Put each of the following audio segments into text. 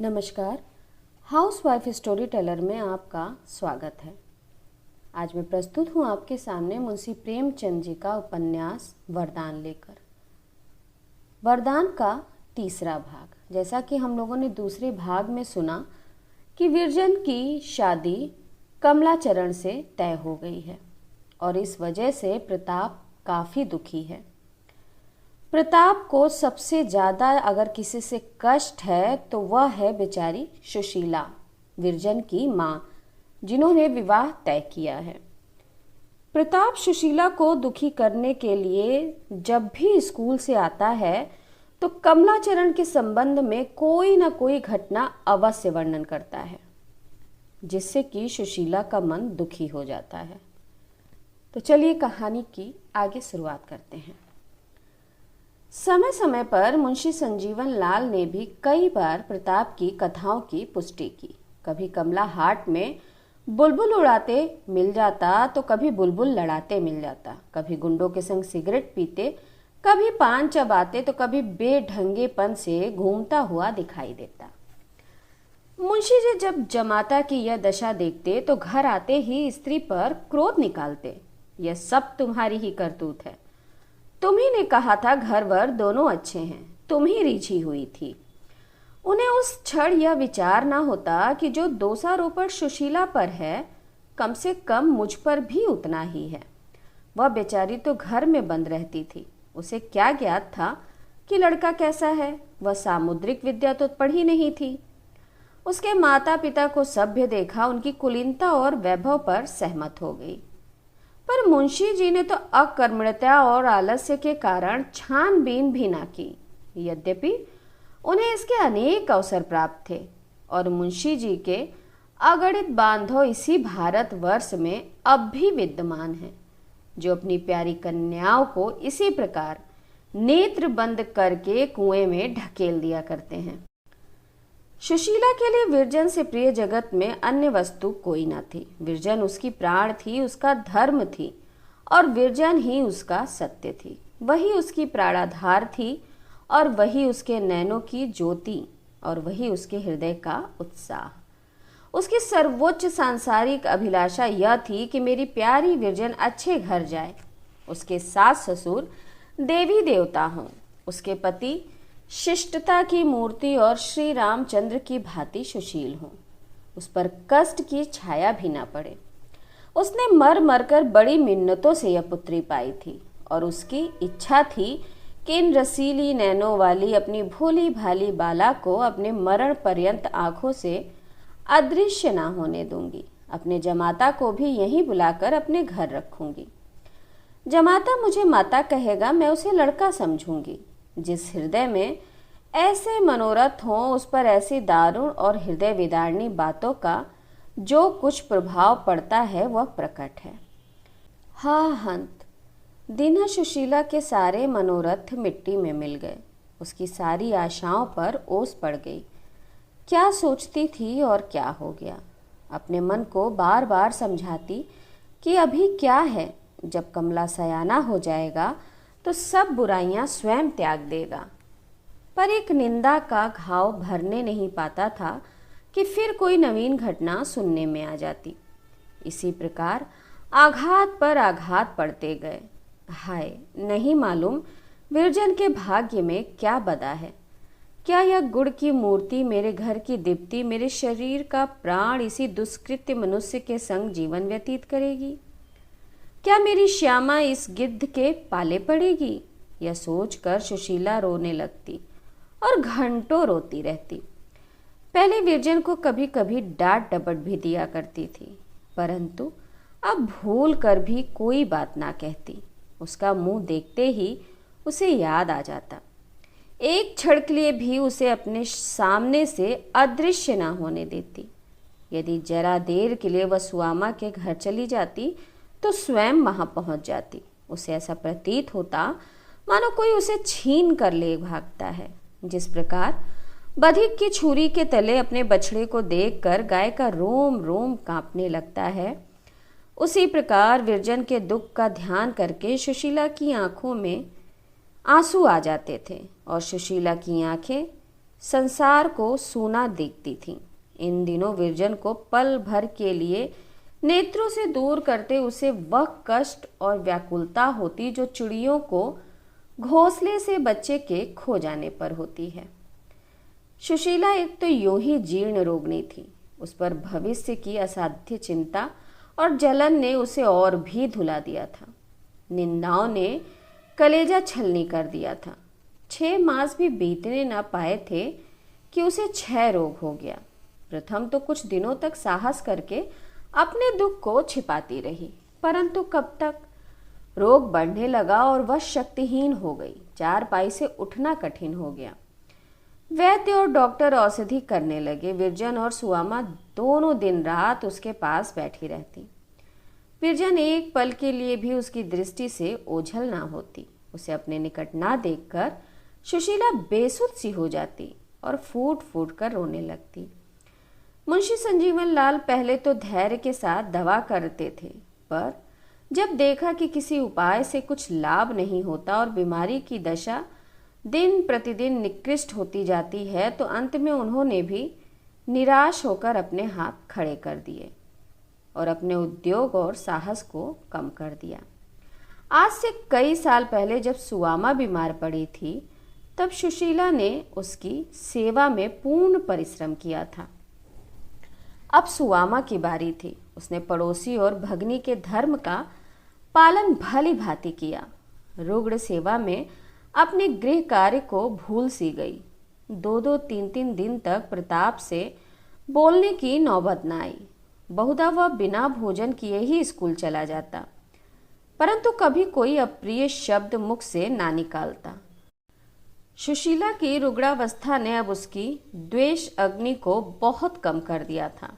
नमस्कार। Housewife story teller में आपका स्वागत है। आज मैं प्रस्तुत हूँ आपके सामने मुंशी प्रेमचंद जी का उपन्यास वरदान लेकर। वरदान का तीसरा भाग। जैसा कि हम लोगों ने दूसरे भाग में सुना कि विरजन की शादी कमलाचरण से तय हो गई है और इस वजह से प्रताप काफ़ी दुखी है। प्रताप को सबसे ज़्यादा अगर किसी से कष्ट है तो वह है बेचारी सुशीला, विरजन की माँ, जिन्होंने विवाह तय किया है। प्रताप सुशीला को दुखी करने के लिए जब भी स्कूल से आता है तो कमलाचरण के संबंध में कोई ना कोई घटना अवश्य वर्णन करता है, जिससे कि सुशीला का मन दुखी हो जाता है। तो चलिए कहानी की आगे शुरुआत करते हैं। समय समय पर मुंशी संजीवन लाल ने भी कई बार प्रताप की कथाओं की पुष्टि की। कभी कमला हाट में बुलबुल उड़ाते मिल जाता तो कभी बुलबुल लड़ाते मिल जाता, कभी गुंडों के संग सिगरेट पीते, कभी पान चबाते तो कभी बेढंगेपन से घूमता हुआ दिखाई देता। मुंशी जी जब जमाता की यह दशा देखते तो घर आते ही स्त्री पर क्रोध निकालते। यह सब तुम्हारी ही करतूत है, तुम्ही ने कहा था घर वर दोनों अच्छे हैं, तुम ही रिझी हुई थी। उन्हें उस क्षण यह विचार ना होता कि जो दोषारोपण सुशीला पर है कम से कम मुझ पर भी उतना ही है। वह बेचारी तो घर में बंद रहती थी, उसे क्या ज्ञात था कि लड़का कैसा है। वह सामुद्रिक विद्या तो पढ़ी नहीं थी। उसके माता पिता को सभ्य देखा, उनकी कुलीनता और वैभव पर सहमत हो गई। पर मुंशी जी ने तो अकर्मण्यता और आलस्य के कारण छानबीन भी ना की। यद्यपि उन्हें इसके अनेक अवसर प्राप्त थे और मुंशी जी के अगणित बांधव इसी भारतवर्ष में अब भी विद्यमान हैं, जो अपनी प्यारी कन्याओं को इसी प्रकार नेत्र बंद करके कुएं में ढकेल दिया करते हैं। सुशीला के लिए विरजन से प्रिय जगत में अन्य वस्तु कोई न थी। विरजन उसकी प्राण थी, उसका धर्म थी और विरजन ही उसका सत्य थी। वही उसकी प्राणाधार थी और वही उसके नैनों की ज्योति और वही उसके हृदय का उत्साह। उसकी सर्वोच्च सांसारिक अभिलाषा यह थी कि मेरी प्यारी विरजन अच्छे घर जाए, उसके सास ससुर देवी देवता हों, उसके पति शिष्टता की मूर्ति और श्री रामचंद्र की भांति सुशील हों, उस पर कष्ट की छाया भी ना पड़े। उसने मर मर कर बड़ी मिन्नतों से यह पुत्री पाई थी और उसकी इच्छा थी कि इन रसीली नैनों वाली अपनी भोली भाली बाला को अपने मरण पर्यंत आंखों से अदृश्य ना होने दूंगी। अपने जमाता को भी यहीं बुलाकर अपने घर रखूंगी। जमाता मुझे माता कहेगा, मैं उसे लड़का समझूंगी। जिस हृदय में ऐसे मनोरथ हों उस पर ऐसी दारुण और हृदय विदारणी बातों का जो कुछ प्रभाव पड़ता है वह प्रकट है। हाँ हंत, दीना सुशीला के सारे मनोरथ मिट्टी में मिल गए। उसकी सारी आशाओं पर ओस पड़ गई। क्या सोचती थी और क्या हो गया। अपने मन को बार बार समझाती कि अभी क्या है, जब कमला सयाना हो जाएगा तो सब बुराइयां स्वयं त्याग देगा। पर एक निंदा का घाव भरने नहीं पाता था कि फिर कोई नवीन घटना सुनने में आ जाती। इसी प्रकार आघात पर आघात पड़ते गए। हाय, नहीं मालूम विरजन के भाग्य में क्या बदा है। क्या यह गुड़ की मूर्ति, मेरे घर की दीप्ति, मेरे शरीर का प्राण इसी दुष्कृत्य मनुष्य के संग जीवन व्यतीत करेगी? क्या मेरी श्यामा इस गिद्ध के पाले पड़ेगी? यह सोचकर सुशीला रोने लगती और घंटों रोती रहती। पहले विरजन को कभी कभी डांट डपट भी दिया करती थी, परंतु अब भूल कर भी कोई बात ना कहती। उसका मुंह देखते ही उसे याद आ जाता। एक क्षण के लिए भी उसे अपने सामने से अदृश्य ना होने देती। यदि जरा देर के लिए वह सुआमा के घर चली जाती तो स्वयं वहां पहुंच जाती। उसे ऐसा प्रतीत होता मानो कोई उसे छीन कर ले भागता है। जिस प्रकार बधिक की छुरी के तले अपने बछड़े को देखकर गाय का रोम रोम कांपने लगता है, उसी प्रकार विरजन के दुख का ध्यान करके सुशीला की आंखों में आंसू आ जाते थे और सुशीला की आंखें संसार को सूना देखती थीं। इन दिनों विरजन को पल भर के लिए नेत्रों से दूर करते उसे वह कष्ट और व्याकुलता होती जो चिड़ियों को घोंसले से बच्चे के खो जाने पर होती है। सुशीला एक तो यूं ही जीर्ण रोगिणी थी, उस पर भविष्य की असाध्य चिंता और जलन ने उसे और भी धुला दिया था। निंदाओं ने कलेजा छलनी कर दिया था। 6 मास भी बीतने न पाए थे कि उसे क्षय रोग हो गया। प्रथम तो कुछ दिनों तक साहस करके अपने दुख को छिपाती रही, परंतु कब तक। रोग बढ़ने लगा और वह शक्तिहीन हो गई। चारपाई से उठना कठिन हो गया। वैद्य और डॉक्टर औषधि करने लगे। विरजन और सुआमा दोनों दिन रात उसके पास बैठी रहती। विरजन एक पल के लिए भी उसकी दृष्टि से ओझल ना होती। उसे अपने निकट ना देखकर सुशीला बेसुध सी हो जाती और फूट फूट कर रोने लगती। मुंशी संजीवन लाल पहले तो धैर्य के साथ दवा करते थे, पर जब देखा कि किसी उपाय से कुछ लाभ नहीं होता और बीमारी की दशा दिन प्रतिदिन निकृष्ट होती जाती है, तो अंत में उन्होंने भी निराश होकर अपने हाथ खड़े कर दिए और अपने उद्योग और साहस को कम कर दिया। आज से कई साल पहले जब सुआमा बीमार पड़ी थी, तब सुशीला ने उसकी सेवा में पूर्ण परिश्रम किया था। अब सुआमा की बारी थी। उसने पड़ोसी और भगनी के धर्म का पालन भली भांति किया। रुग्ण सेवा में अपने गृह कार्य को भूल सी गई। 2-2, 3-3 दिन तक प्रताप से बोलने की नौबत न आई। बहुधा वह बिना भोजन किए ही स्कूल चला जाता, परंतु कभी कोई अप्रिय शब्द मुख से ना निकालता। सुशीला की रुग्णावस्था ने अब उसकी द्वेष अग्नि को बहुत कम कर दिया था।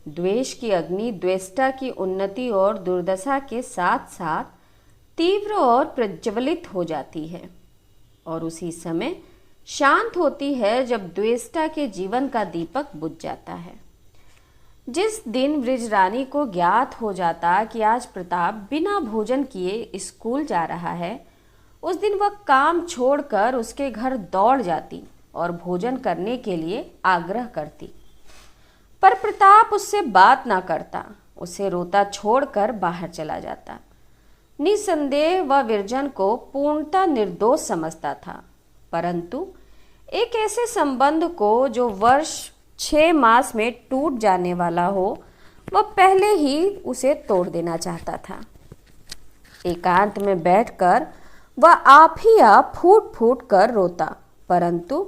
द्वेष की अग्नि द्वेष्टा की उन्नति और दुर्दशा के साथ साथ तीव्र और प्रज्वलित हो जाती है और उसी समय शांत होती है जब द्वेष्टा के जीवन का दीपक बुझ जाता है। जिस दिन बृजरानी को ज्ञात हो जाता कि आज प्रताप बिना भोजन किए स्कूल जा रहा है, उस दिन वह काम छोड़कर उसके घर दौड़ जाती और भोजन करने के लिए आग्रह करती, पर प्रताप उससे बात ना करता। उसे रोता छोड़कर बाहर चला जाता। निसंदेह वह विरजन को पूर्णतः निर्दोष समझता था, परंतु एक ऐसे संबंध को जो वर्ष 6 मास में टूट जाने वाला हो, वह पहले ही उसे तोड़ देना चाहता था। एकांत में बैठकर वह आप ही आप फूट फूट कर रोता, परंतु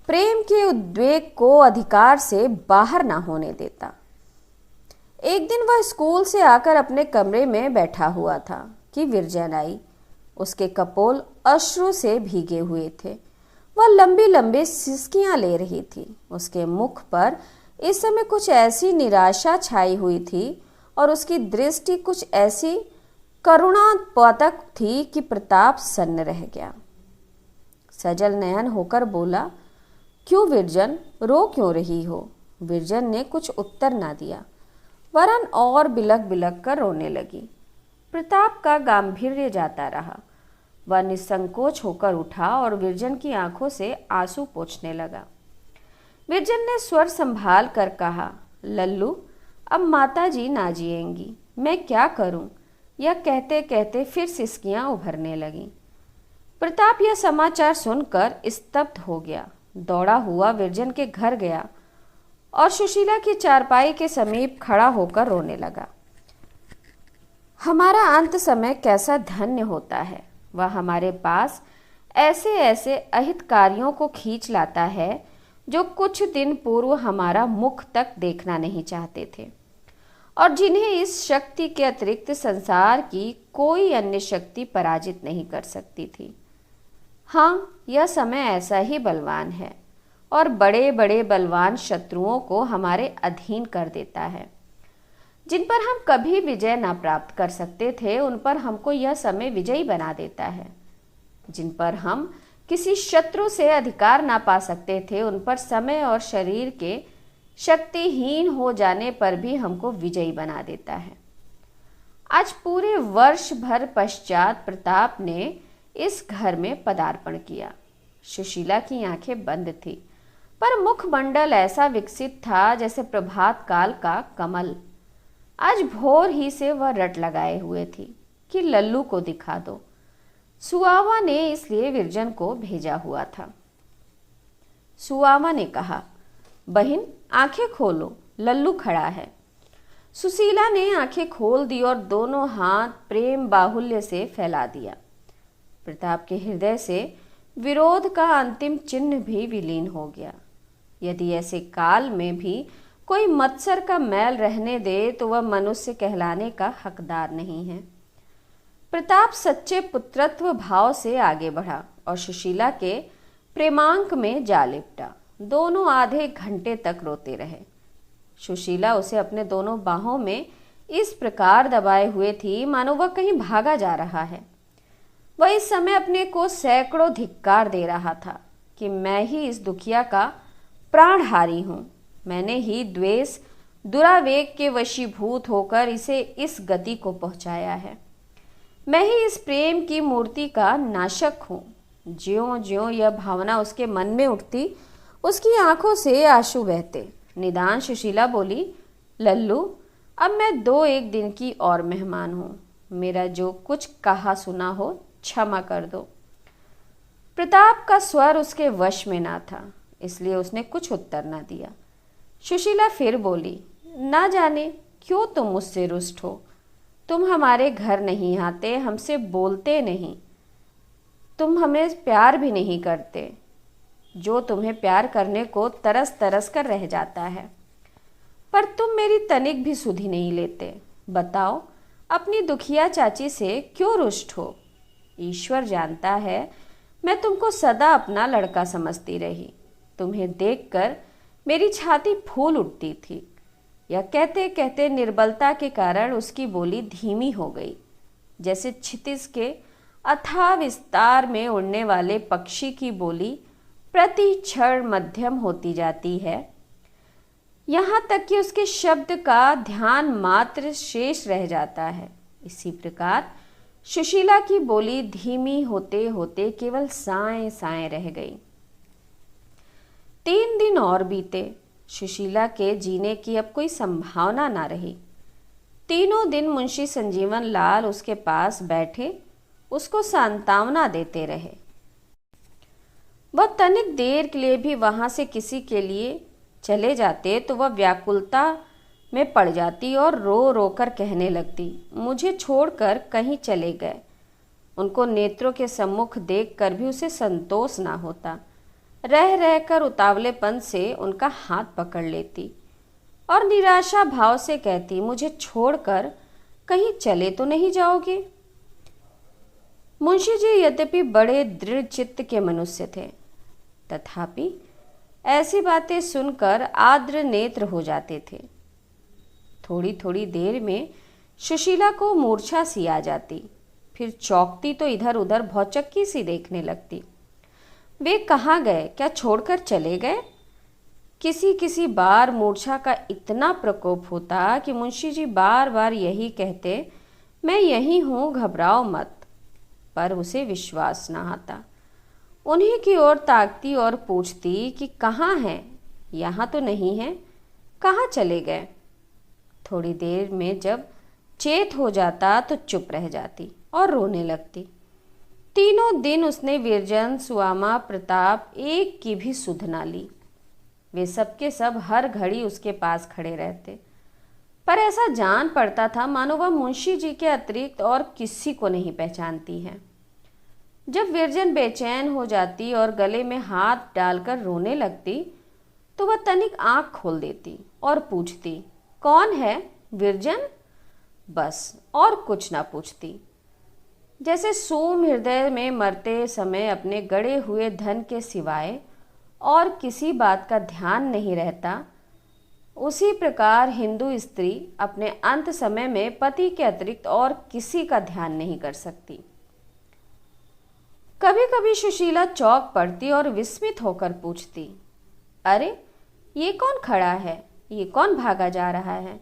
प्रेम के उद्वेग को अधिकार से बाहर ना होने देता। एक दिन वह स्कूल से आकर अपने कमरे में बैठा हुआ था कि विरजन आई। उसके कपोल अश्रु से भीगे हुए थे। वह लंबी लंबी सिसकियां ले रही थी। उसके मुख पर इस समय कुछ ऐसी निराशा छाई हुई थी और उसकी दृष्टि कुछ ऐसी करुणात्मक थी कि प्रताप सन्न रह गया। सजल नयन होकर बोला, क्यों विरजन, रो क्यों रही हो? विरजन ने कुछ उत्तर ना दिया, वरन और बिलक बिलक कर रोने लगी। प्रताप का गांभीर्य जाता रहा। वह निसंकोच होकर उठा और विरजन की आंखों से आंसू पोंछने लगा। विरजन ने स्वर संभाल कर कहा, लल्लू, अब माता जी ना जिएंगी, मैं क्या करूं? यह कहते कहते फिर सिसकियां उभरने लगीं। प्रताप यह समाचार सुनकर स्तब्ध हो गया। दौड़ा हुआ विरजन के घर गया और सुशीला की चारपाई के समीप खड़ा होकर रोने लगा। हमारा अंत समय कैसा धन्य होता है। वह हमारे पास ऐसे ऐसे अहितकारियों को खींच लाता है जो कुछ दिन पूर्व हमारा मुख तक देखना नहीं चाहते थे और जिन्हें इस शक्ति के अतिरिक्त संसार की कोई अन्य शक्ति पराजित नहीं कर सकती थी। हाँ, यह समय ऐसा ही बलवान है और बड़े बड़े बलवान शत्रुओं को हमारे अधीन कर देता है। जिन पर हम कभी विजय ना प्राप्त कर सकते थे, उन पर हमको यह समय विजयी बना देता है। जिन पर हम किसी शत्रु से अधिकार ना पा सकते थे, उन पर समय और शरीर के शक्तिहीन हो जाने पर भी हमको विजयी बना देता है। आज पूरे वर्ष भर पश्चात प्रताप ने इस घर में पदार्पण किया। सुशीला की आंखें बंद थी, पर मुखमंडल ऐसा विकसित था जैसे प्रभात काल का कमल। आज भोर ही से वह रट लगाए हुए थी कि लल्लू को दिखा दो। सुआवा ने इसलिए विरजन को भेजा हुआ था। सुआवा ने कहा, बहन आंखें खोलो, लल्लू खड़ा है। सुशीला ने आंखें खोल दी और दोनों हाथ प्रेम बाहुल्य से फैला दिया। प्रताप के हृदय से विरोध का अंतिम चिन्ह भी विलीन हो गया। यदि ऐसे काल में भी कोई मत्सर का मैल रहने दे तो वह मनुष्य कहलाने का हकदार नहीं है। प्रताप सच्चे पुत्रत्व भाव से आगे बढ़ा और सुशीला के प्रेमांक में जा लिपटा। दोनों आधे घंटे तक रोते रहे। सुशीला उसे अपने दोनों बाहों में इस प्रकार दबाए हुए थी मानो वह कहीं भागा जा रहा है। वह इस समय अपने को सैकड़ों धिक्कार दे रहा था कि मैं ही इस दुखिया का प्राणहारी हूं। मैंने ही द्वेष दुरावेग के वशीभूत होकर इसे इस गति को पहुंचाया है। मैं ही इस प्रेम की मूर्ति का नाशक हूं। ज्यों ज्यों यह भावना उसके मन में उठती, उसकी आंखों से आंसू बहते। निदान सुशीला बोली, लल्लू अब मैं 2-1 दिन की और मेहमान हूँ। मेरा जो कुछ कहा सुना हो क्षमा कर दो। प्रताप का स्वर उसके वश में ना था, इसलिए उसने कुछ उत्तर ना दिया। सुशीला फिर बोली, ना जाने क्यों तुम मुझसे रुष्ट हो। तुम हमारे घर नहीं आते, हमसे बोलते नहीं, तुम हमें प्यार भी नहीं करते। जो तुम्हें प्यार करने को तरस तरस कर रह जाता है, पर तुम मेरी तनिक भी सुधि नहीं लेते। बताओ अपनी दुखिया चाची से क्यों रुष्ट हो। ईश्वर जानता है मैं तुमको सदा अपना लड़का समझती रही। तुम्हें देखकर मेरी छाती फूल उठती थी। यह कहते कहते निर्बलता के कारण उसकी बोली धीमी हो गई, जैसे क्षितिज के अथाह विस्तार में उड़ने वाले पक्षी की बोली प्रति क्षण मध्यम होती जाती है, यहाँ तक कि उसके शब्द का ध्यान मात्र शेष रह जाता है। इसी प्रकार सुशीला की बोली धीमी होते होते केवल साएं साएं रह गई। 3 दिन और बीते। सुशीला के जीने की अब कोई संभावना ना रही। तीनों दिन मुंशी संजीवन लाल उसके पास बैठे उसको सांत्वना देते रहे। वह तनिक देर के लिए भी वहां से किसी के लिए चले जाते तो वह व्याकुलता में पड़ जाती और रो रो कर कहने लगती, मुझे छोड़कर कहीं चले गए। उनको नेत्रों के सम्मुख देखकर भी उसे संतोष ना होता। रह रहकर उतावलेपन से उनका हाथ पकड़ लेती और निराशा भाव से कहती, मुझे छोड़कर कहीं चले तो नहीं जाओगे। मुंशी जी यद्यपि बड़े दृढ़ चित्त के मनुष्य थे, तथापि ऐसी बातें सुनकर आर्द्र नेत्र हो जाते थे। थोड़ी थोड़ी देर में सुशीला को मूर्छा सी आ जाती, फिर चौंकती तो इधर उधर भौचक्की सी देखने लगती। वे कहाँ गए, क्या छोड़कर चले गए? किसी किसी बार मूर्छा का इतना प्रकोप होता कि मुंशी जी बार बार यही कहते, मैं यही हूँ, घबराओ मत, पर उसे विश्वास न आता। उन्हीं की ओर ताकती और पूछती कि कहाँ हैं? यहाँ तो नहीं है, कहाँ चले गए? थोड़ी देर में जब चेत हो जाता तो चुप रह जाती और रोने लगती। तीनों दिन उसने विरजन, सुआमा, प्रताप एक की भी सुध ना ली। वे सबके सब हर घड़ी उसके पास खड़े रहते, पर ऐसा जान पड़ता था मानो वह मुंशी जी के अतिरिक्त और किसी को नहीं पहचानती है। जब विरजन बेचैन हो जाती और गले में हाथ डालकर रोने लगती तो वह तनिक आंख खोल देती और पूछती, कौन है विरजन? बस, और कुछ ना पूछती। जैसे सूम हृदय में मरते समय अपने गड़े हुए धन के सिवाय और किसी बात का ध्यान नहीं रहता, उसी प्रकार हिंदू स्त्री अपने अंत समय में पति के अतिरिक्त और किसी का ध्यान नहीं कर सकती। कभी कभी सुशीला चौंक पड़ती और विस्मित होकर पूछती, अरे ये कौन खड़ा है, ये कौन भागा जा रहा है?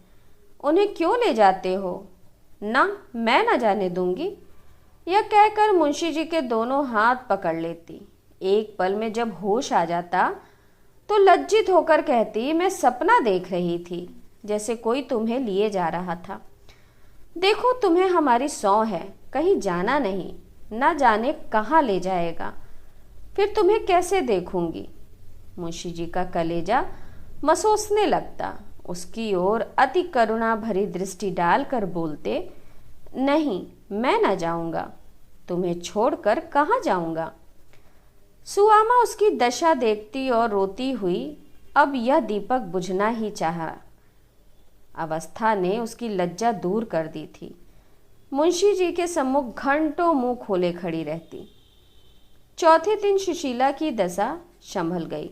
उन्हें क्यों ले जाते हो? ना, मैं न जाने दूंगी। यह कहकर मुंशी जी के दोनों हाथ पकड़ लेती, एक पल में जब होश आ जाता तो लज्जित होकर कहती, मैं सपना देख रही थी, जैसे कोई तुम्हें लिए जा रहा था। देखो तुम्हें हमारी सौं है, कहीं जाना नहीं, ना जाने कहाँ ले जाएगा, फिर तुम्हें कैसे देखूंगी। मुंशी जी का कलेजा मसोसने लगता। उसकी ओर अति करुणा भरी दृष्टि डालकर बोलते, नहीं मैं न जाऊंगा, तुम्हें छोड़कर कहाँ जाऊंगा। सुआमा उसकी दशा देखती और रोती हुई अब यह दीपक बुझना ही चाहा। अवस्था ने उसकी लज्जा दूर कर दी थी। मुंशी जी के सम्मुख घंटों मुंह खोले खड़ी रहती। चौथे दिन सुशीला की दशा संभल गई।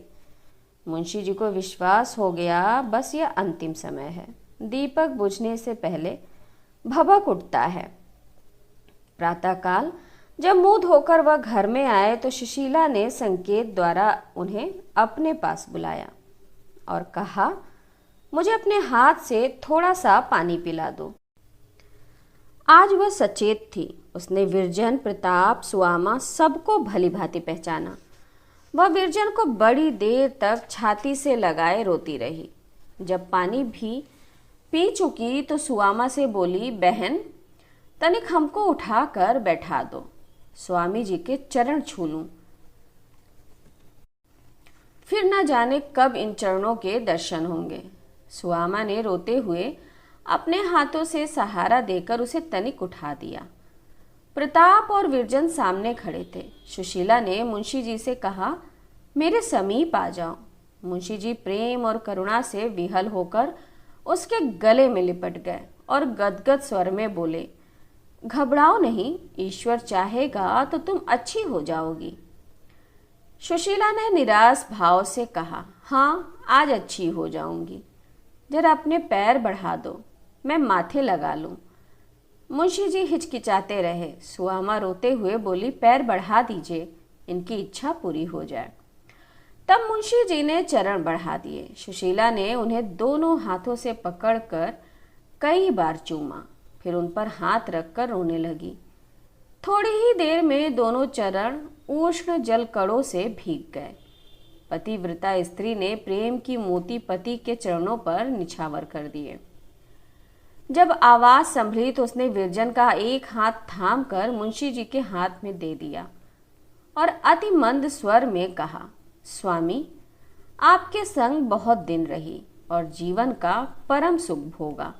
मुंशी जी को विश्वास हो गया बस यह अंतिम समय है, दीपक बुझने से पहले भभक उठता है। प्रातःकाल जब मुंह धोकर वह घर में आए तो सुशीला ने संकेत द्वारा उन्हें अपने पास बुलाया और कहा, मुझे अपने हाथ से थोड़ा सा पानी पिला दो। आज वह सचेत थी। उसने विरजन, प्रताप, सुआमा सबको भली भांति पहचाना। वह विरजन को बड़ी देर तक छाती से लगाए रोती रही। जब पानी भी पी चुकी तो सुआमा से बोली, बहन तनिक हमको उठाकर बैठा दो, स्वामी जी के चरण छू लूं। फिर न जाने कब इन चरणों के दर्शन होंगे। सुआमा ने रोते हुए अपने हाथों से सहारा देकर उसे तनिक उठा दिया। प्रताप और विरजन सामने खड़े थे। सुशीला ने मुंशी जी से कहा, मेरे समीप आ जाओ। मुंशी जी प्रेम और करुणा से विहल होकर उसके गले में लिपट गए और गदगद स्वर में बोले, घबराओ नहीं, ईश्वर चाहेगा तो तुम अच्छी हो जाओगी। सुशीला ने निराश भाव से कहा, हाँ आज अच्छी हो जाऊंगी, जरा अपने पैर बढ़ा दो, मैं माथे लगा लूं। मुंशी जी हिचकिचाते रहे। सुआमा रोते हुए बोली, पैर बढ़ा दीजिए, इनकी इच्छा पूरी हो जाए। तब मुंशी जी ने चरण बढ़ा दिए। सुशीला ने उन्हें दोनों हाथों से पकड़कर कई बार चूमा, फिर उन पर हाथ रखकर रोने लगी। थोड़ी ही देर में दोनों चरण उष्ण जल कड़ों से भीग गए। पतिव्रता स्त्री ने प्रेम की मोती पति के चरणों पर निछावर कर दिए। जब आवाज संभली तो उसने विरजन का एक हाथ थाम कर मुंशी जी के हाथ में दे दिया और अति मंद स्वर में कहा, स्वामी आपके संग बहुत दिन रही और जीवन का परम सुख भोगा।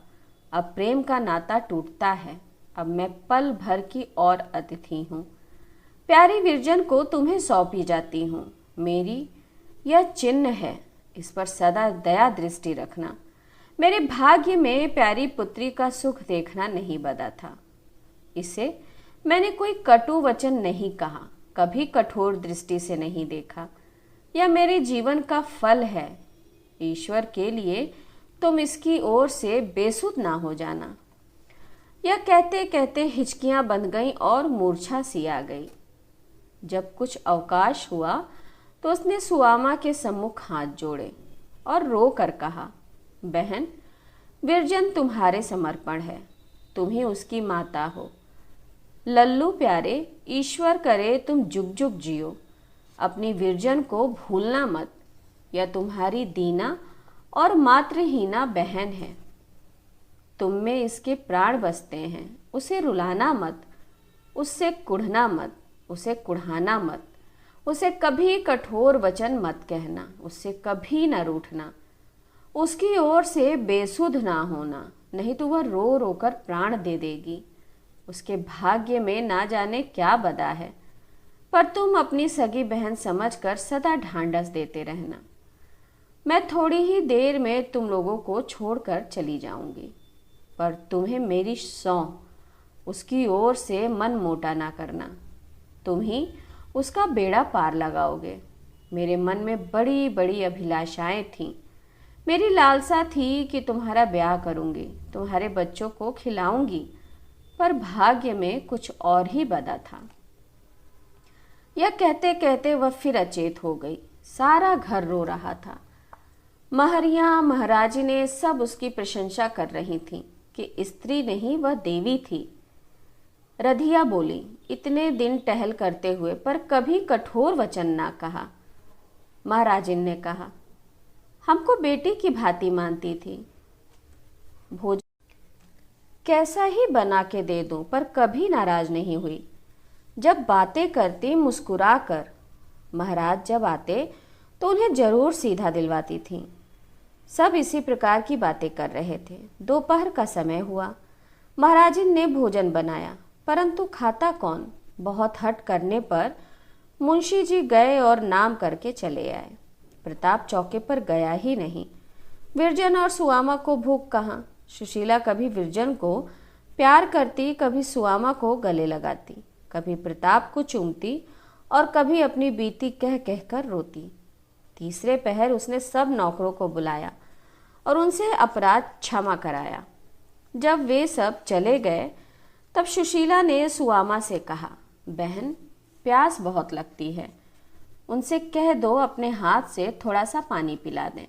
अब प्रेम का नाता टूटता है, अब मैं पल भर की और अतिथि हूँ। प्यारी विरजन को तुम्हें सौंपी जाती हूँ। मेरी यह चिन्ह है, इस पर सदा दया दृष्टि रखना। मेरे भाग्य में प्यारी पुत्री का सुख देखना नहीं बदा था। इसे मैंने कोई कटु वचन नहीं कहा, कभी कठोर दृष्टि से नहीं देखा। यह मेरे जीवन का फल है। ईश्वर के लिए तुम इसकी ओर से बेसुध ना हो जाना। यह कहते कहते हिचकियां बंध गईं और मूर्छा सी आ गई। जब कुछ अवकाश हुआ तो उसने सुआमा के सम्मुख हाथ जोड़े और रो कर कहा, बहन विरजन तुम्हारे समर्पण है, तुम ही उसकी माता हो। लल्लू प्यारे, ईश्वर करे तुम जुग जुग जियो। अपनी विरजन को भूलना मत। यह तुम्हारी दीना और मातृहीना बहन है। तुम में इसके प्राण बसते हैं। उसे रुलाना मत, उससे कुढ़ना मत, उसे कुढ़ाना मत। उसे कभी कठोर वचन मत कहना, उससे कभी न रूठना। उसकी ओर से बेसुध ना होना, नहीं तो वह रो रो कर प्राण दे देगी। उसके भाग्य में ना जाने क्या बदा है, पर तुम अपनी सगी बहन समझकर सदा ढांढस देते रहना। मैं थोड़ी ही देर में तुम लोगों को छोड़कर चली जाऊंगी, पर तुम्हें मेरी सौं उसकी ओर से मन मोटा ना करना। तुम ही उसका बेड़ा पार लगाओगे। मेरे मन में बड़ी बड़ी अभिलाषाएं थीं। मेरी लालसा थी कि तुम्हारा ब्याह करूंगी, तुम्हारे बच्चों को खिलाऊंगी, पर भाग्य में कुछ और ही बदा था। यह कहते कहते वह फिर अचेत हो गई। सारा घर रो रहा था। महरियां महाराजिनें सब उसकी प्रशंसा कर रही थीं कि स्त्री नहीं वह देवी थी। रधिया बोली, इतने दिन टहल करते हुए पर कभी कठोर वचन ना कहा। महाराजिन ने कहा, हमको बेटी की भांति मानती थी, भोजन कैसा ही बना के दे दूं, पर कभी नाराज नहीं हुई। जब बातें करती मुस्कुरा कर, महाराज जब आते तो उन्हें जरूर सीधा दिलवाती थी। सब इसी प्रकार की बातें कर रहे थे। दोपहर का समय हुआ। महाराजिन ने भोजन बनाया, परंतु खाता कौन। बहुत हट करने पर मुंशी जी गए और नाम करके चले आए। प्रताप चौके पर गया ही नहीं। विरजन और सुआमा को भूख कहाँ। सुशीला कभी विरजन को प्यार करती, कभी सुआमा को गले लगाती, कभी प्रताप को चूमती और कभी अपनी बीती कह कहकर रोती। तीसरे पहर उसने सब नौकरों को बुलाया और उनसे अपराध क्षमा कराया। जब वे सब चले गए तब सुशीला ने सुआमा से कहा, बहन प्यास बहुत लगती है, उनसे कह दो अपने हाथ से थोड़ा सा पानी पिला दें।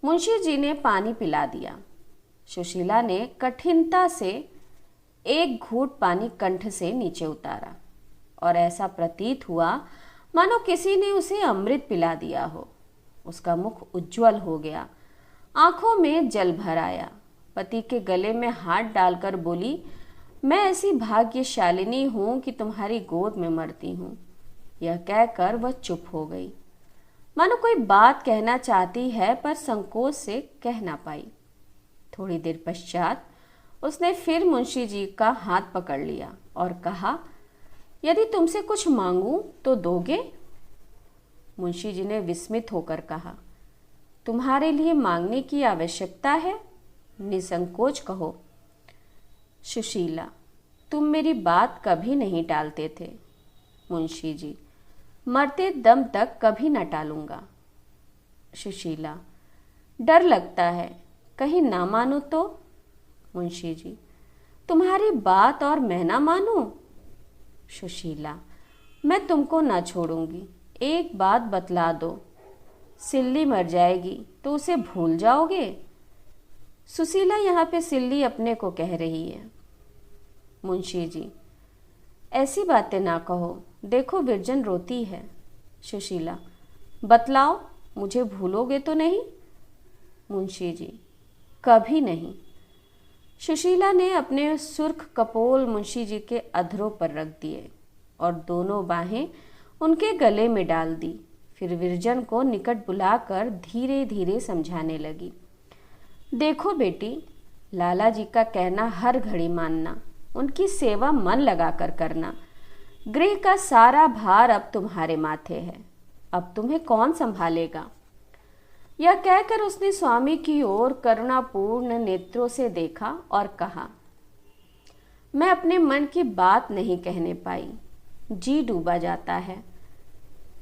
मुंशी जी ने पानी पिला दिया। सुशीला ने कठिनता से एक घूंट पानी कंठ से नीचे उतारा और ऐसा प्रतीत हुआ मानो किसी ने उसे अमृत पिला दिया हो। उसका मुख उज्जवल हो गया, आंखों में जल भर आया। पति के गले में हाथ डालकर बोली, मैं ऐसी भाग्यशालिनी हूं कि तुम्हारी गोद में मरती हूं। यह कहकर वह चुप हो गई, मानो कोई बात कहना चाहती है पर संकोच से कह ना पाई। थोड़ी देर पश्चात उसने फिर मुंशी जी का हाथ पकड़ लिया और कहा, यदि तुमसे कुछ मांगूं तो दोगे? मुंशी जी ने विस्मित होकर कहा, तुम्हारे लिए मांगने की आवश्यकता है, निसंकोच कहो। सुशीला, तुम मेरी बात कभी नहीं टालते थे। मुंशी जी, मरते दम तक कभी न टालूंगा। सुशीला, डर लगता है, कहीं ना मानो तो? मुंशी जी, तुम्हारी बात और मैं ना मानूं? सुशीला, मैं तुमको ना छोड़ूंगी। एक बात बतला दो, सिल्ली मर जाएगी तो उसे भूल जाओगे? सुशीला यहाँ पे सिल्ली अपने को कह रही है। मुंशी जी, ऐसी बातें ना कहो, देखो विरजन रोती है। सुशीला, बतलाओ, मुझे भूलोगे तो नहीं? मुंशी जी, कभी नहीं। सुशीला ने अपने सुर्ख कपोल मुंशी जी के अधरों पर रख दिए और दोनों बाहें उनके गले में डाल दी। फिर विरजन को निकट बुलाकर धीरे धीरे समझाने लगी, देखो बेटी, लाला जी का कहना हर घड़ी मानना, उनकी सेवा मन लगाकर करना। गृह का सारा भार अब तुम्हारे माथे है, अब तुम्हें कौन संभालेगा? यह कहकर उसने स्वामी की ओर करुणापूर्ण नेत्रों से देखा और कहा, मैं अपने मन की बात नहीं कहने पाई, जी डूबा जाता है।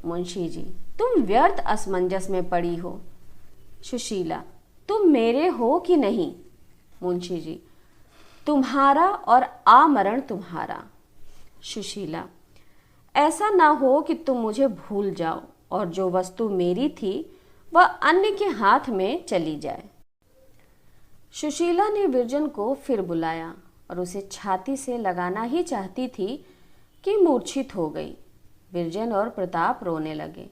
मुंशी जी, तुम व्यर्थ असमंजस में पड़ी हो। सुशीला, तुम मेरे हो कि नहीं? मुंशी जी, तुम्हारा और आमरण तुम्हारा। सुशीला, ऐसा ना हो कि तुम मुझे भूल जाओ और जो वस्तु मेरी थी वह अन्य के हाथ में चली जाए। सुशीला ने विरजन को फिर बुलाया और उसे छाती से लगाना ही चाहती थी कि मूर्छित हो गई। विरजन और प्रताप रोने लगे।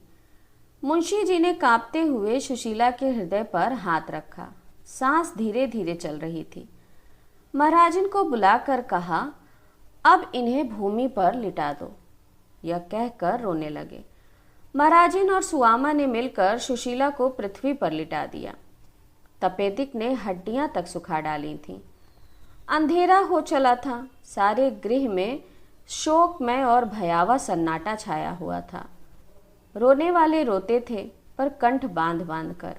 मुंशी जी ने कांपते हुए सुशीला के हृदय पर हाथ रखा। सांस धीरे धीरे चल रही थी। महाराजन को बुलाकर कहा, अब इन्हें भूमि पर लिटा दो। यह कहकर रोने लगे। महाराजन और सुआमा ने मिलकर सुशीला को पृथ्वी पर लिटा दिया। तपेदिक ने हड्डियां तक सुखा डाली थीं। अंधेरा हो चला था। सारे गृह में शोकमय और भयावह सन्नाटा छाया हुआ था। रोने वाले रोते थे पर कंठ बांध बांध कर।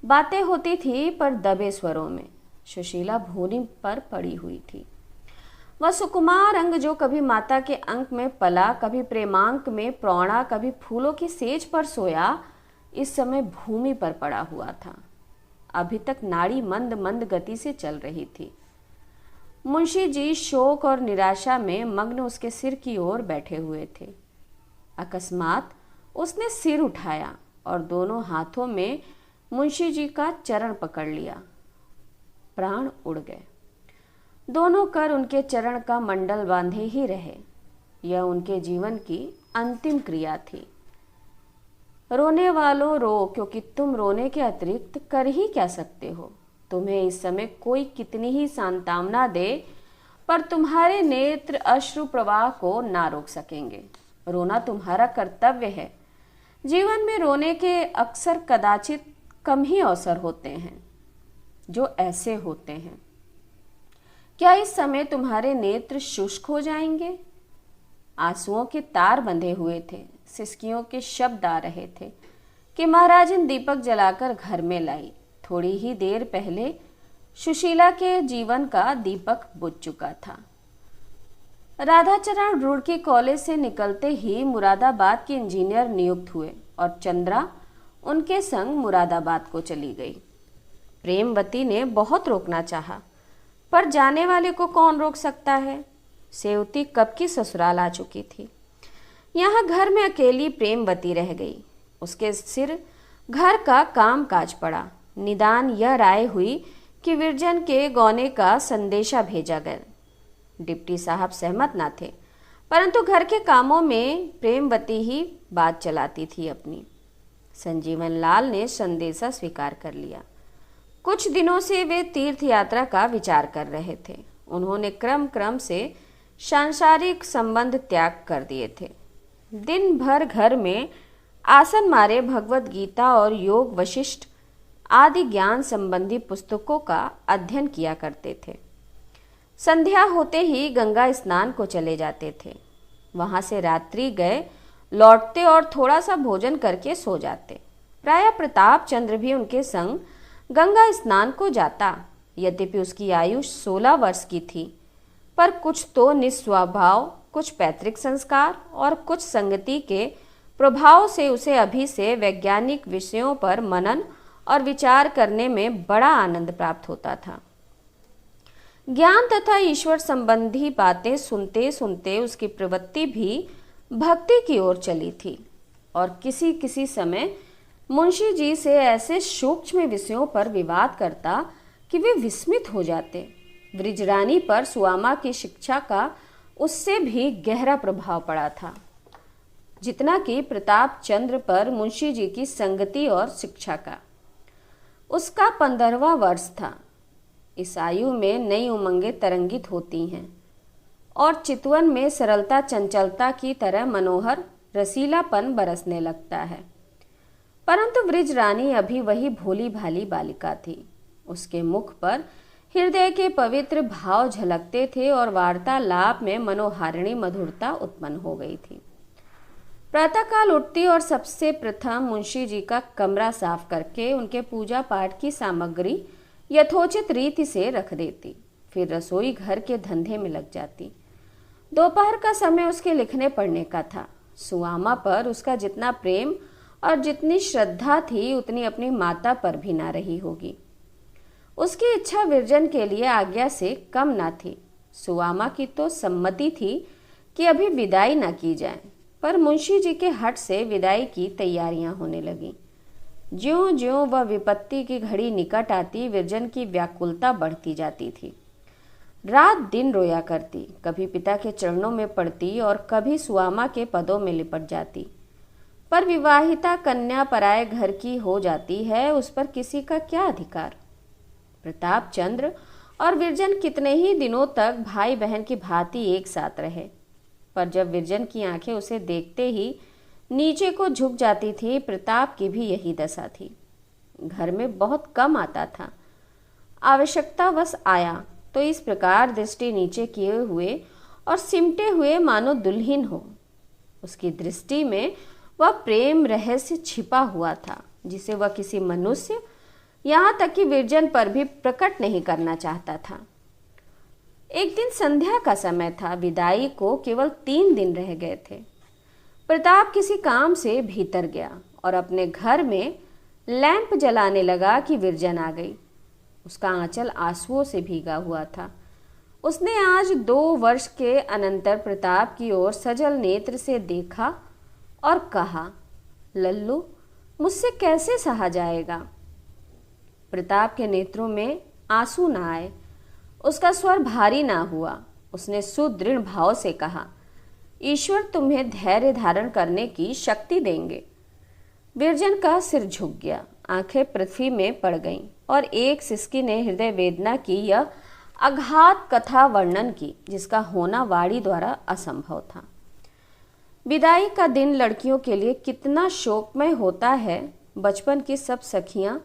बातें होती थी पर दबे स्वरों में। सुशीला भूमि पर पड़ी हुई थी। वह सुकुमार अंग जो कभी माता के अंक में पला, कभी प्रेमांक में प्रौढ़ा, कभी फूलों की सेज पर सोया, इस समय भूमि पर पड़ा हुआ था। अभी तक नाड़ी मंद मंद गति से चल रही थी। मुंशी जी शोक और निराशा में मग्न उसके सिर की ओर बैठे हुए थे। अकस्मात उसने सिर उठाया और दोनों हाथों में मुंशी जी का चरण पकड़ लिया। प्राण उड़ गए। दोनों कर उनके चरण का मंडल बांधे ही रहे। यह उनके जीवन की अंतिम क्रिया थी। रोने वालों रो, क्योंकि तुम रोने के अतिरिक्त कर ही क्या सकते हो। तुम्हें इस समय कोई कितनी ही सांत्वना दे, पर तुम्हारे नेत्र अश्रु प्रवाह को ना रोक सकेंगे। रोना तुम्हारा कर्तव्य है। जीवन में रोने के अक्सर कदाचित कम ही अवसर होते हैं जो ऐसे होते हैं। क्या इस समय तुम्हारे नेत्र शुष्क हो जाएंगे? आंसुओं के तार बंधे हुए थे। सिसकियों के शब्द आ रहे थे कि महाराजन दीपक जलाकर घर में लाई। थोड़ी ही देर पहले सुशीला के जीवन का दीपक बुझ चुका था। राधाचरण रुड़की कॉलेज से निकलते ही मुरादाबाद के इंजीनियर नियुक्त हुए और चंद्रा उनके संग मुरादाबाद को चली गई। प्रेमवती ने बहुत रोकना चाहा, पर जाने वाले को कौन रोक सकता है। सेवती कब की ससुराल आ चुकी थी। यहाँ घर में अकेली प्रेमवती रह गई। उसके सिर घर का काम काज पड़ा। निदान यह राय हुई कि विरजन के गौने का संदेशा भेजा गया। डिप्टी साहब सहमत न थे, परंतु घर के कामों में प्रेमवती ही बात चलाती थी अपनी। संजीवन लाल ने संदेशा स्वीकार कर लिया। कुछ दिनों से वे तीर्थ यात्रा का विचार कर रहे थे। उन्होंने क्रम क्रम से सांसारिक संबंध त्याग कर दिए थे। दिन भर घर में आसन मारे भगवत गीता और योग वशिष्ठ आदि ज्ञान संबंधी पुस्तकों का अध्ययन किया करते थे। संध्या होते ही गंगा स्नान को चले जाते थे। वहां से रात्रि गए लौटते और थोड़ा सा भोजन करके सो जाते। प्रायः प्रताप चंद्र भी उनके संग गंगा स्नान को जाता। यद्यपि उसकी आयु 16 वर्ष की थी, पर कुछ तो निस्वभाव, कुछ पैतृक संस्कार और कुछ संगति के प्रभाव से उसे अभी से वैज्ञानिक विषयों पर मनन और विचार करने में बड़ा आनंद प्राप्त होता था। ज्ञान तथा ईश्वर संबंधी बातें सुनते सुनते उसकी प्रवृत्ति भी भक्ति की ओर चली थी और किसी किसी समय मुंशी जी से ऐसे सूक्ष्म विषयों पर विवाद करता कि वे विस्मित हो जाते। ब्रिजरानी पर सुआमा की शिक्षा का उससे भी गहरा प्रभाव पड़ा था, जितना कि प्रताप चंद्र पर मुंशी जी की संगति और शिक्षा का। उसका 15वां वर्ष था। इस आयु में नई उमंगें तरंगित होती हैं और चितवन में सरलता चंचलता की तरह मनोहर रसीलापन बरसने लगता है। परंतु ब्रिजरानी अभी वही भोली भाली बालिका थी। उसके मुख पर हृदय के पवित्र भाव झलकते थे और वार्तालाप में मनोहारिणी मधुरता उत्पन्न हो गई थी। प्रातःकाल उठती और सबसे प्रथम मुंशी जी का कमरा साफ करके उनके पूजा पाठ की सामग्री यथोचित रीति से रख देती। फिर रसोई घर के धंधे में लग जाती। दोपहर का समय उसके लिखने पढ़ने का था। सुआमा पर उसका जितना प्रेम और जितनी श्रद्धा थी उतनी अपनी माता पर भी ना रही होगी। उसकी इच्छा विरजन के लिए आज्ञा से कम ना थी। सुआमा की तो सम्मति थी कि अभी विदाई ना की जाए, पर मुंशी जी के हट से विदाई की तैयारियां होने लगीं। ज्यों ज्यों वह विपत्ति की घड़ी निकट आती, विरजन की व्याकुलता बढ़ती जाती थी। रात दिन रोया करती, कभी पिता के चरणों में पड़ती और कभी सुआमा के पदों में लिपट जाती। पर विवाहिता कन्या पराये घर की हो जाती है, उस पर किसी का क्या अधिकार। प्रताप चंद्र और विरजन कितने ही दिनों तक भाई बहन की भांति एक साथ रहे, पर जब विरजन की आंखें उसे देखते ही नीचे को झुक जाती थी, प्रताप की भी यही दशा थी। घर में बहुत कम आता था। आवश्यकतावश आया तो इस प्रकार दृष्टि नीचे किए हुए और सिमटे हुए मानो दुल्हन हो। उसकी दृष्टि में वह प्रेम रहस्य छिपा हुआ था, जिसे वह किसी मनुष्य, यहाँ तक कि विरजन पर भी प्रकट नहीं करना चाहता था। एक दिन संध्या का समय था। विदाई को केवल 3 दिन रह गए थे। प्रताप किसी काम से भीतर गया और अपने घर में लैंप जलाने लगा कि विरजन आ गई। उसका आंचल आंसुओं से भीगा हुआ था। उसने आज 2 वर्ष के अनंतर प्रताप की ओर सजल नेत्र से देखा और कहा, लल्लू, मुझसे कैसे सहा जाएगा। प्रताप के नेत्रों में आंसू न आए। उसका स्वर भारी ना हुआ। उसने सुदृढ़ भाव से कहा, ईश्वर तुम्हें धैर्य धारण करने की शक्ति देंगे। विरजन का सिर झुक गया, आंखें पृथ्वी में पड़ गईं और एक सिसकी ने हृदय वेदना की यह अगाध कथा वर्णन की जिसका होना वाणी द्वारा असंभव था। विदाई का दिन लड़कियों के लिए कितना शोकमय होता है। बचपन की सब सखियां,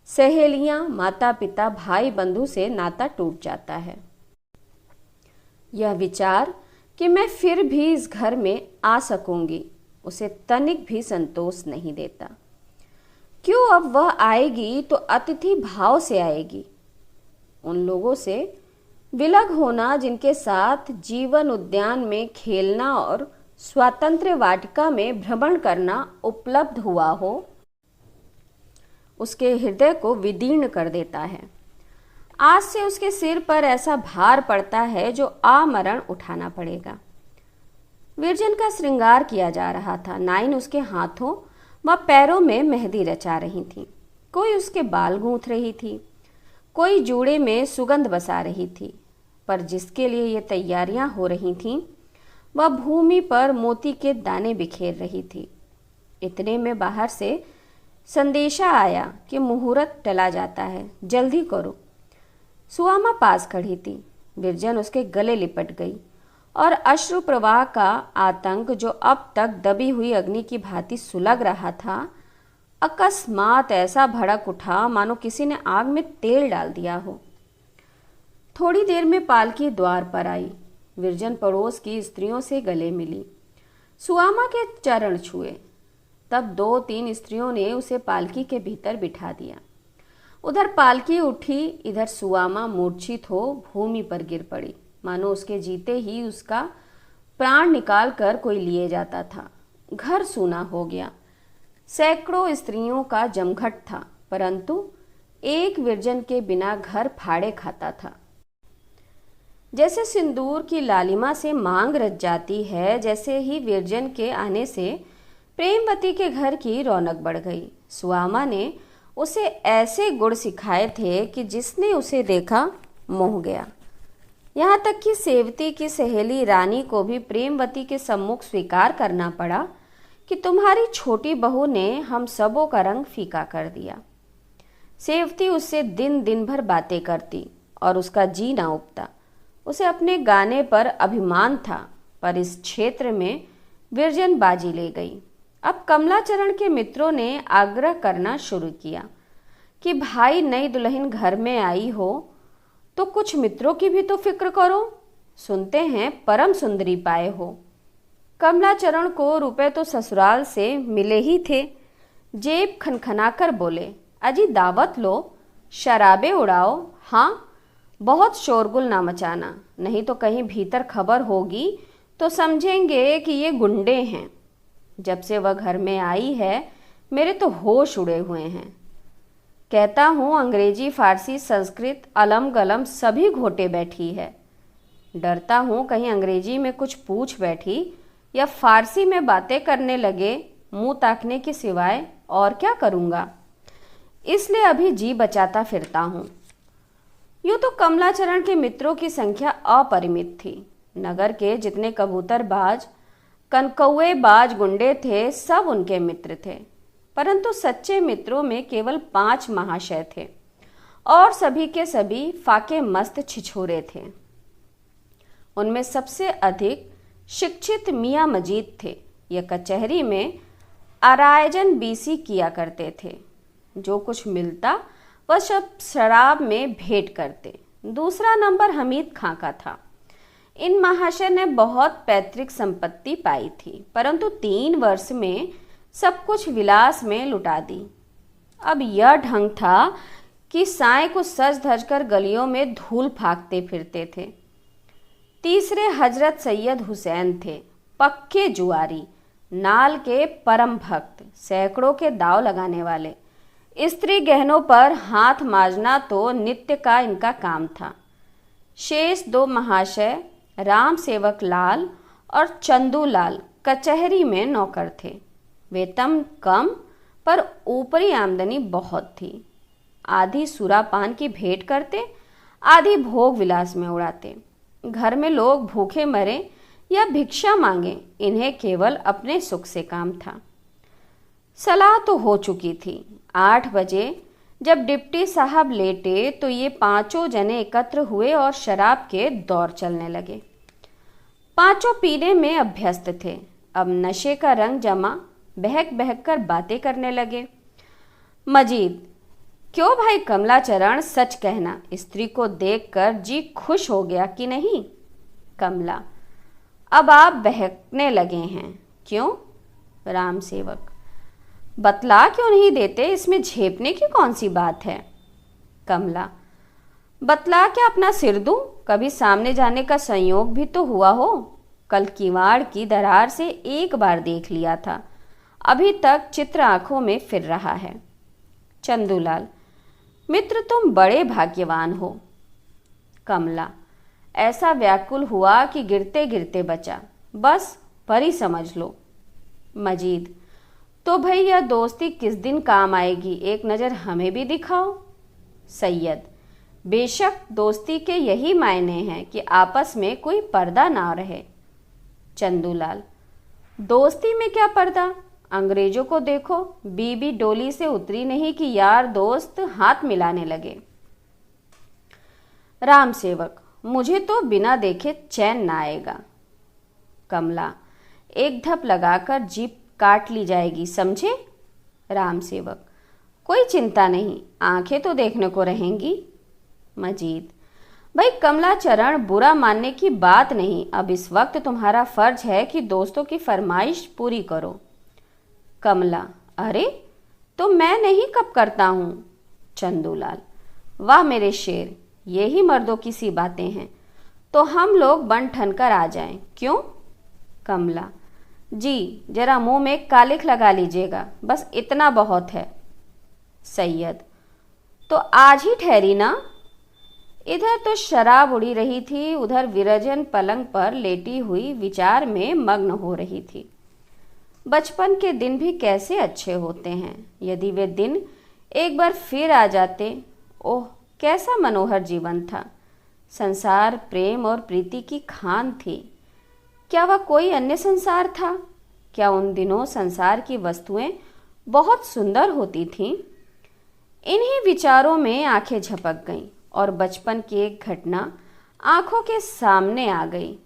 सहेलियां, माता पिता, भाई बंधु से नाता टूट जाता है। यह विचार कि मैं फिर भी इस घर में आ सकूंगी उसे तनिक भी संतोष नहीं देता। क्यों अब वह आएगी तो अतिथि भाव से आएगी। उन लोगों से विलग होना जिनके साथ जीवन उद्यान में खेलना और स्वातंत्र्य वाटिका में भ्रमण करना उपलब्ध हुआ हो, उसके हृदय को विदीर्ण कर देता है। आज से उसके सिर पर ऐसा भार पड़ता है जो आमरण उठाना पड़ेगा। विरजन का श्रृंगार किया जा रहा था। नाइन उसके हाथों व पैरों में मेहंदी रचा रही थी। कोई उसके बाल गूंथ रही थी, कोई जूड़े में सुगंध बसा रही थी। पर जिसके लिए ये तैयारियां हो रही थीं, वह भूमि पर मोती के दाने बिखेर रही थी। इतने में बाहर से संदेशा आया कि मुहूर्त टला जाता है, जल्दी करो। सुआमा पास खड़ी थी। विरजन उसके गले लिपट गई और अश्रु प्रवाह का आतंक जो अब तक दबी हुई अग्नि की भांति सुलग रहा था, अकस्मात ऐसा भड़क उठा मानो किसी ने आग में तेल डाल दिया हो। थोड़ी देर में पालकी द्वार पर आई। विरजन पड़ोस की स्त्रियों से गले मिली, सुआमा के चरण छुए। तब 2-3 स्त्रियों ने उसे पालकी के भीतर बिठा दिया। उधर पालकी उठी, इधर सुआमा मूर्छित हो भूमि पर गिर पड़ी, मानो उसके जीते ही उसका प्राण निकाल कर कोई लिए जाता था। घर सूना हो गया। सैकड़ों स्त्रियों का जमघट था, परंतु एक विरजन के बिना घर फाड़े खाता था। जैसे सिंदूर की लालिमा से मांग रच जाती है, जैसे ही विरजन के आने से प्रेमवती के घर की रौनक बढ़ गई। सुआमा ने उसे ऐसे गुण सिखाए थे कि जिसने उसे देखा मोह गया। यहाँ तक कि सेवती की सहेली रानी को भी प्रेमवती के सम्मुख स्वीकार करना पड़ा कि तुम्हारी छोटी बहू ने हम सबों का रंग फीका कर दिया। सेवती उससे दिन दिन भर बातें करती और उसका जी ना उबता। उसे अपने गाने पर अभिमान था, पर इस क्षेत्र में विरजन बाजी ले गई। अब कमलाचरण के मित्रों ने आग्रह करना शुरू किया कि भाई नई दुल्हन घर में आई हो तो कुछ मित्रों की भी तो फिक्र करो, सुनते हैं परम सुंदरी पाए हो। कमलाचरण को रुपए तो ससुराल से मिले ही थे। जेब खनखनाकर बोले, अजी दावत लो, शराबे उड़ाओ, हाँ बहुत शोरगुल ना मचाना, नहीं तो कहीं भीतर खबर होगी तो समझेंगे कि ये गुंडे हैं। जब से वह घर में आई है मेरे तो होश उड़े हुए हैं। कहता हूँ अंग्रेजी, फारसी, संस्कृत, अलम गलम सभी घोटे बैठी है। डरता हूँ कहीं अंग्रेजी में कुछ पूछ बैठी या फारसी में बातें करने लगे, मुंह ताकने के सिवाय और क्या करूँगा, इसलिए अभी जी बचाता फिरता हूँ। यूँ तो कमलाचरण के मित्रों की संख्या अपरिमित थी। नगर के जितने कबूतरबाज, कनकौएबाज गुंडे थे, सब उनके मित्र थे, परंतु सच्चे मित्रों में केवल 5 महाशय थे और सभी के सभी फाके मस्त छिछोरे थे। उनमें सबसे अधिक शिक्षित मियाँ मजीद थे। यह कचहरी में आरायजन बीसी किया करते थे। जो कुछ मिलता वह सब शराब में भेंट करते। दूसरा नंबर हमीद खां का था। इन महाशय ने बहुत पैतृक संपत्ति पाई थी, परंतु 3 वर्ष में सब कुछ विलास में लुटा दी। अब यह ढंग था कि साय को सज धज कर गलियों में धूल फाकते फिरते थे। तीसरे हजरत सैयद हुसैन थे, पक्के जुआरी, नाल के परम भक्त, सैकड़ों के दाव लगाने वाले। स्त्री गहनों पर हाथ मांजना तो नित्य का इनका काम था। शेष 2 महाशय राम सेवक लाल और चंदू लाल कचहरी में नौकर थे। वेतन कम पर ऊपरी आमदनी बहुत थी। आधी सुरापान की भेंट करते, आधी भोग विलास में उड़ाते। घर में लोग भूखे मरे या भिक्षा मांगे, इन्हें केवल अपने सुख से काम था। सलाह तो हो चुकी थी। 8 बजे जब डिप्टी साहब लेटे तो ये 5 जने एकत्र हुए और शराब के दौर चलने लगे। 5 पीने में अभ्यस्त थे। अब नशे का रंग जमा, बहक बहक कर बातें करने लगे। मजीद, क्यों भाई कमलाचरण, सच कहना, स्त्री को देखकर जी खुश हो गया कि नहीं? कमला, अब आप बहकने लगे हैं। क्यों? राम सेवक, बतला क्यों नहीं देते, इसमें झेपने की कौन सी बात है? कमला, बतला क्या अपना सिर दूं? कभी सामने जाने का संयोग भी तो हुआ हो। कल किवाड़ की दरार से एक बार देख लिया था, अभी तक चित्र आंखों में फिर रहा है। चंदूलाल, मित्र तुम बड़े भाग्यवान हो। कमला, ऐसा व्याकुल हुआ कि गिरते गिरते बचा, बस परी समझ लो। मजीद, तो भाई यह दोस्ती किस दिन काम आएगी, एक नज़र हमें भी दिखाओ। सैयद, बेशक दोस्ती के यही मायने हैं कि आपस में कोई पर्दा ना रहे। चंदूलाल, दोस्ती में क्या पर्दा? अंग्रेजों को देखो, बीबी डोली से उतरी नहीं कि यार दोस्त हाथ मिलाने लगे। राम सेवक, मुझे तो बिना देखे चैन ना आएगा। कमला, एक धप लगाकर जीप काट ली जाएगी, समझे? राम सेवक, कोई चिंता नहीं, आंखें तो देखने को रहेंगी। मजीद, भाई कमलाचरण, बुरा मानने की बात नहीं, अब इस वक्त तुम्हारा फर्ज है कि दोस्तों की फरमाइश पूरी करो। कमला, अरे तो मैं नहीं कब करता हूँ। चंदूलाल, वाह मेरे शेर, यही मर्दों की सी बातें हैं, तो हम लोग बन ठन कर आ जाएं, क्यों? कमला, जी जरा मुंह में कालिख लगा लीजिएगा, बस इतना बहुत है। सैयद, तो आज ही ठहरी ना? इधर तो शराब उड़ी रही थी, उधर विरजन पलंग पर लेटी हुई विचार में मग्न हो रही थी। बचपन के दिन भी कैसे अच्छे होते हैं, यदि वे दिन एक बार फिर आ जाते। ओह, कैसा मनोहर जीवन था। संसार प्रेम और प्रीति की खान थी। क्या वह कोई अन्य संसार था? क्या उन दिनों संसार की वस्तुएं बहुत सुंदर होती थीं? इन्हीं विचारों में आंखें झपक गईं और बचपन की एक घटना आंखों के सामने आ गई।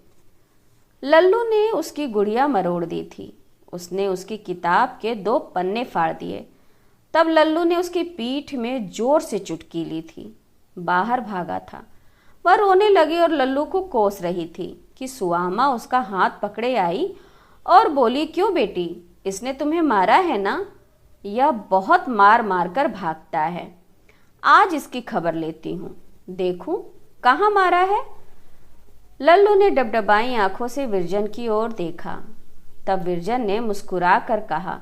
लल्लू ने उसकी गुड़िया मरोड़ दी थी। उसने उसकी किताब के 2 पन्ने फाड़ दिए। तब लल्लू ने उसकी पीठ में जोर से चुटकी ली थी। बाहर भागा था। वह रोने लगी और लल्लू को कोस रही थी कि सुआमा उसका हाथ पकड़े आई और बोली, क्यों बेटी, इसने तुम्हें मारा है ना? यह बहुत मार मार कर भागता है। आज इसकी खबर लेती हूँ, देखूं कहाँ मारा है। लल्लू ने डबडबाई आंखों से विरजन की ओर देखा। तब विरजन ने मुस्कुरा कर कहा,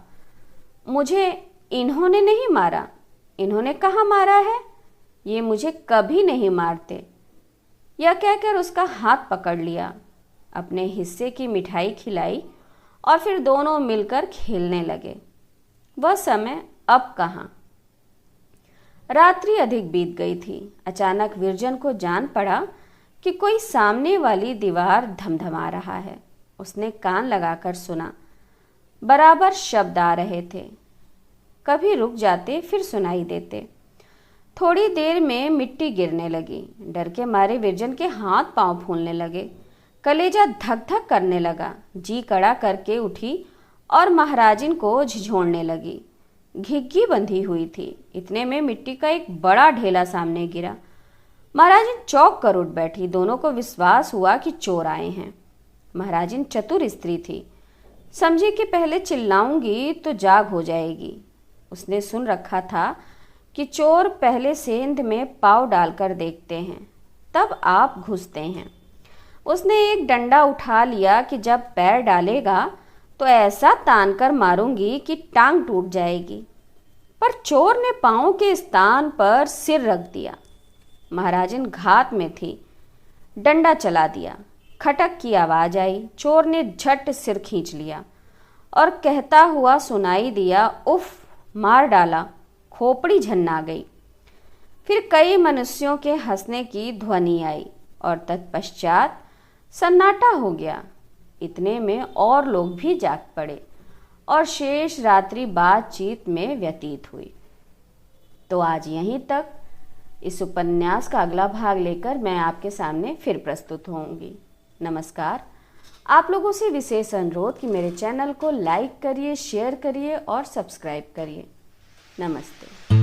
मुझे इन्होंने नहीं मारा। इन्होंने कहाँ मारा है? ये मुझे कभी नहीं मारते। यह कहकर उसका हाथ पकड़ लिया, अपने हिस्से की मिठाई खिलाई और फिर दोनों मिलकर खेलने लगे। वह समय अब कहाँ। रात्रि अधिक बीत गई थी। अचानक विरजन को जान पड़ा कि कोई सामने वाली दीवार धमधमा रहा है। उसने कान लगाकर सुना। बराबर शब्द आ रहे थे, कभी रुक जाते फिर सुनाई देते। थोड़ी देर में मिट्टी गिरने लगी। डर के मारे विरजन के हाथ पांव फूलने लगे। कलेजा धक धक करने लगा। जी कड़ा करके उठी और महाराजिन को झिझोड़ने लगी। घिग्गी बंधी हुई थी। इतने में मिट्टी का एक बड़ा ढेला सामने गिरा। महाराजिन चौंक कर उठ बैठी। दोनों को विश्वास हुआ कि चोर आए हैं। महाराजिन चतुर स्त्री थी। समझी कि पहले चिल्लाऊंगी तो जाग हो जाएगी। उसने सुन रखा था कि चोर पहले सेंध में पाँव डालकर देखते हैं, तब आप घुसते हैं। उसने एक डंडा उठा लिया कि जब पैर डालेगा तो ऐसा तान कर मारूंगी कि टांग टूट जाएगी। पर चोर ने पाँव के स्थान पर सिर रख दिया। महाराजिन घात में थी। डंडा चला दिया। खटक की आवाज आई। चोर ने झट सिर खींच लिया और कहता हुआ सुनाई दिया, उफ, मार डाला, खोपड़ी झन्ना गई। फिर कई मनुष्यों के हंसने की ध्वनि आई और तत्पश्चात सन्नाटा हो गया। इतने में और लोग भी जाग पड़े और शेष रात्रि बातचीत में व्यतीत हुई। तो आज यहीं तक। इस उपन्यास का अगला भाग लेकर मैं आपके सामने फिर प्रस्तुत होंगी। नमस्कार। आप लोगों से विशेष अनुरोध कि मेरे चैनल को लाइक करिए, शेयर करिए और सब्सक्राइब करिए। नमस्ते।